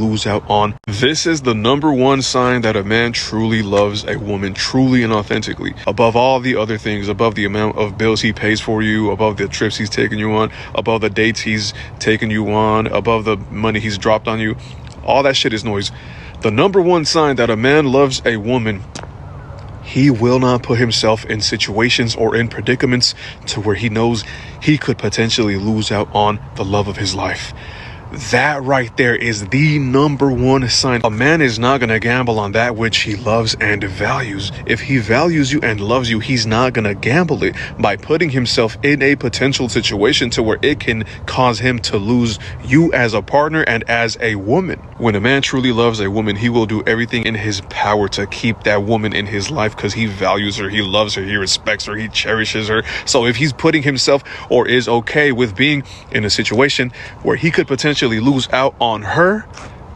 lose out on. This is the number one sign that a man truly loves a woman, truly and authentically. Above all the other things, above the amount of bills he pays for you, above the trips he's taking you on, above the dates he's taken you on, above the money he's dropped on you, all that shit is noise. The number one sign that a man loves a woman: he will not put himself in situations or in predicaments to where he knows he could potentially lose out on the love of his life. That right there is the number one sign. A man is not going to gamble on that which he loves and values. If he values you and loves you, he's not going to gamble it by putting himself in a potential situation to where it can cause him to lose you as a partner and as a woman. When a man truly loves a woman, he will do everything in his power to keep that woman in his life because he values her, he loves her, he respects her, he cherishes her. So if he's putting himself or is okay with being in a situation where he could potentially lose out on her,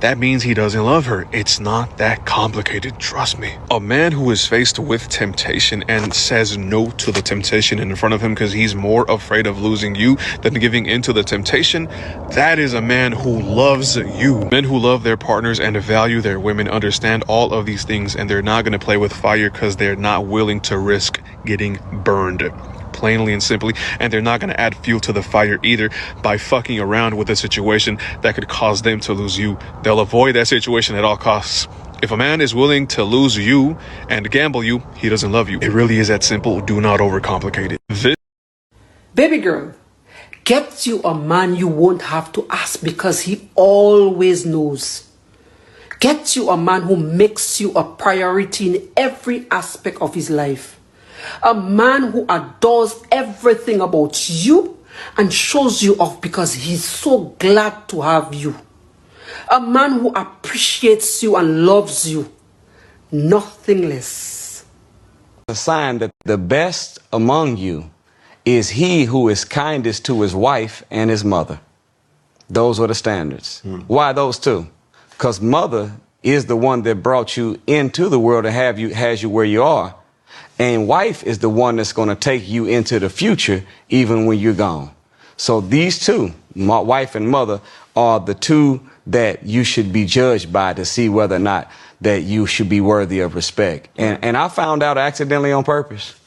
that means he doesn't love her. It's not that complicated, trust me. A man who is faced with temptation and says no to the temptation in front of him because he's more afraid of losing you than giving into the temptation, that is a man who loves you. Men who love their partners and value their women understand all of these things, and they're not going to play with fire because they're not willing to risk getting burned. Plainly and simply, and they're not going to add fuel to the fire either by fucking around with a situation that could cause them to lose you. They'll avoid that situation at all costs. If a man is willing to lose you and gamble you, he doesn't love you. It really is that simple. Do not overcomplicate it. Baby girl, get you a man you won't have to ask because he always knows. Get you a man who makes you a priority in every aspect of his life. A man who adores everything about you and shows you off because he's so glad to have you. A man who appreciates you and loves you. Nothing less. A sign that the best among you is he who is kindest to his wife and his mother. Those are the standards. Why those two? Because mother is the one that brought you into the world and has you where you are. And wife is the one that's going to take you into the future even when you're gone. So these two, my wife and mother, are the two that you should be judged by to see whether or not that you should be worthy of respect. And I found out accidentally on purpose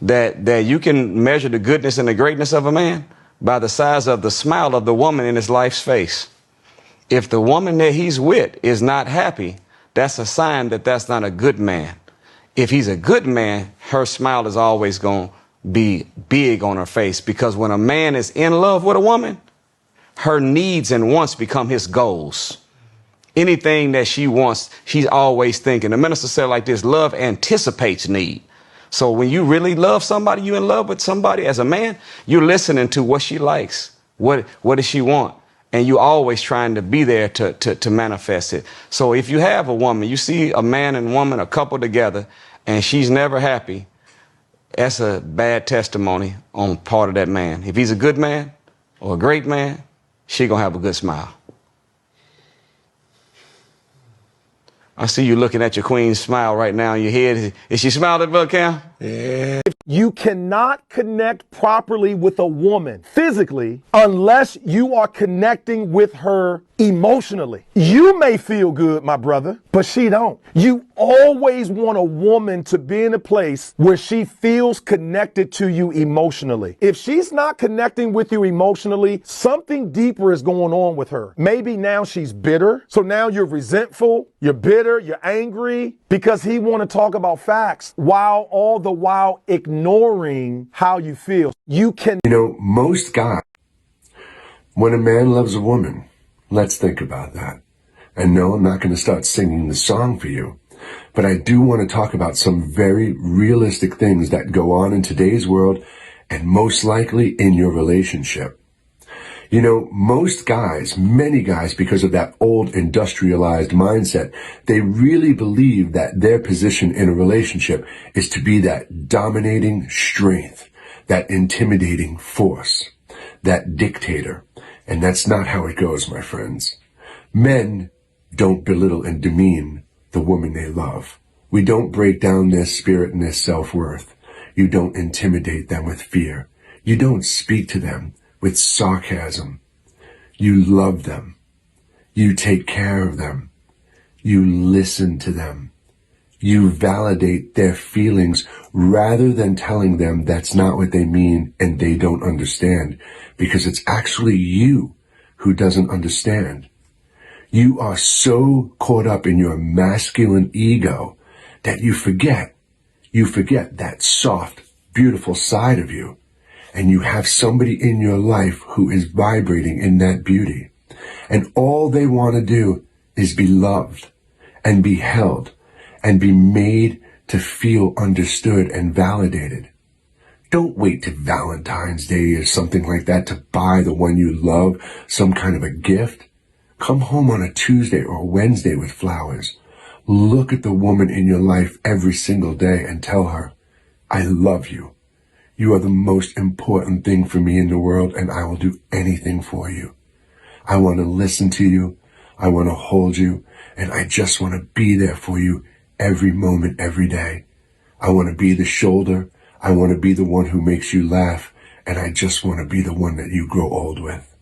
that you can measure the goodness and the greatness of a man by the size of the smile of the woman in his life's face. If the woman that he's with is not happy, that's a sign that that's not a good man. If he's a good man, her smile is always going to be big on her face, because when a man is in love with a woman, her needs and wants become his goals. Anything that she wants, she's always thinking. The minister said like this: love anticipates need. So when you really love somebody, you in love with somebody as a man, you're listening to what she likes. What does she want? And you're always trying to be there to manifest it. So if you have a woman, you see a man and woman, a couple together, and she's never happy, that's a bad testimony on part of that man. If he's a good man or a great man, she gonna have a good smile. I see you looking at your queen's smile right now in your head. Is she smiling, Bud Cam? Yeah. You cannot connect properly with a woman physically unless you are connecting with her emotionally. You may feel good, my brother, but she don't. You always want a woman to be in a place where she feels connected to you emotionally. If she's not connecting with you emotionally, something deeper is going on with her. Maybe now she's bitter. So now you're resentful, you're bitter, you're angry because he want to talk about facts while all the while ignoring how you feel. You know, most guys, when a man loves a woman, let's think about that. And no, I'm not going to start singing the song for you, but I do want to talk about some very realistic things that go on in today's world and most likely in your relationship. You know, most guys, many guys, because of that old industrialized mindset, they really believe that their position in a relationship is to be that dominating strength, that intimidating force, that dictator. And that's not how it goes, my friends. Men don't belittle and demean the woman they love. We don't break down their spirit and their self-worth. You don't intimidate them with fear. You don't speak to them with sarcasm. You love them. You take care of them. You listen to them. You validate their feelings rather than telling them that's not what they mean and they don't understand, because it's actually you who doesn't understand. You are so caught up in your masculine ego that you forget that soft, beautiful side of you. And you have somebody in your life who is vibrating in that beauty. And all they want to do is be loved and be held and be made to feel understood and validated. Don't wait till Valentine's Day or something like that to buy the one you love some kind of a gift. Come home on a Tuesday or Wednesday with flowers. Look at the woman in your life every single day and tell her, I love you. You are the most important thing for me in the world, and I will do anything for you. I want to listen to you. I want to hold you, and I just want to be there for you every moment, every day. I want to be the shoulder. I want to be the one who makes you laugh, and I just want to be the one that you grow old with.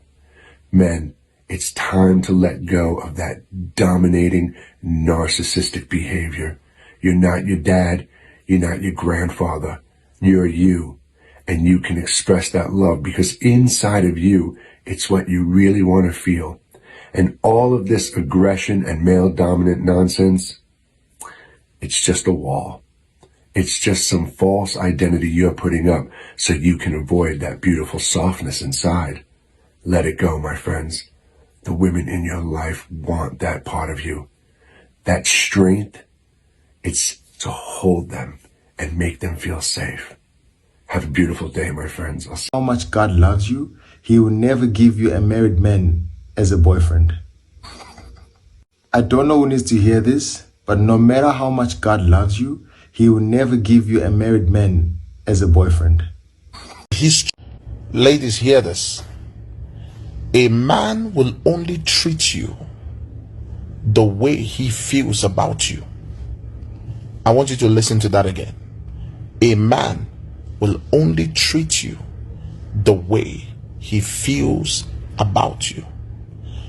Men, it's time to let go of that dominating, narcissistic behavior. You're not your dad. You're not your grandfather. You're you. And you can express that love because inside of you, it's what you really want to feel. And all of this aggression and male dominant nonsense, it's just a wall. It's just some false identity you're putting up so you can avoid that beautiful softness inside. Let it go, my friends. The women in your life want that part of you. That strength, it's to hold them and make them feel safe. Have a beautiful day, my friends. How much God loves you, He will never give you a married man as a boyfriend. I don't know who needs to hear this, but no matter how much God loves you, He will never give you a married man as a boyfriend. Ladies, hear this. A man will only treat you the way he feels about you. I want you to listen to that again. A man will only treat you the way he feels about you.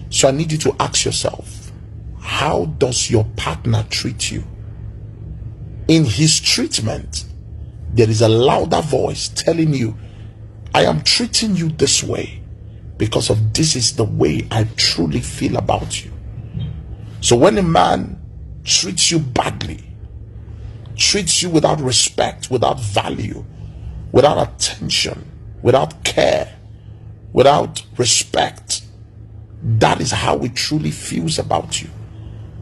So I need you to ask yourself, how does your partner treat you? In his treatment, there is a louder voice telling you, I am treating you this way because of this is the way I truly feel about you. So when a man treats you badly, treats you without respect, without value, without attention, without care, without respect, that is how he truly feels about you.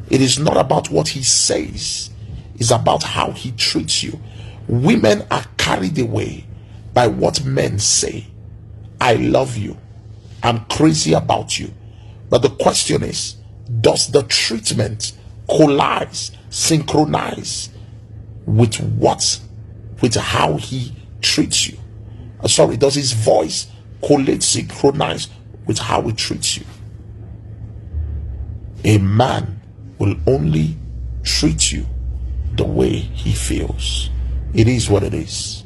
It is not about what he says, it's about how he treats you. Women are carried away by what men say. I love you. I'm crazy about you. But the question is, does the treatment collide, synchronize with how he treats you? Does his voice collate, synchronize with how he treats you? A man will only treat you the way he feels. It is what it is.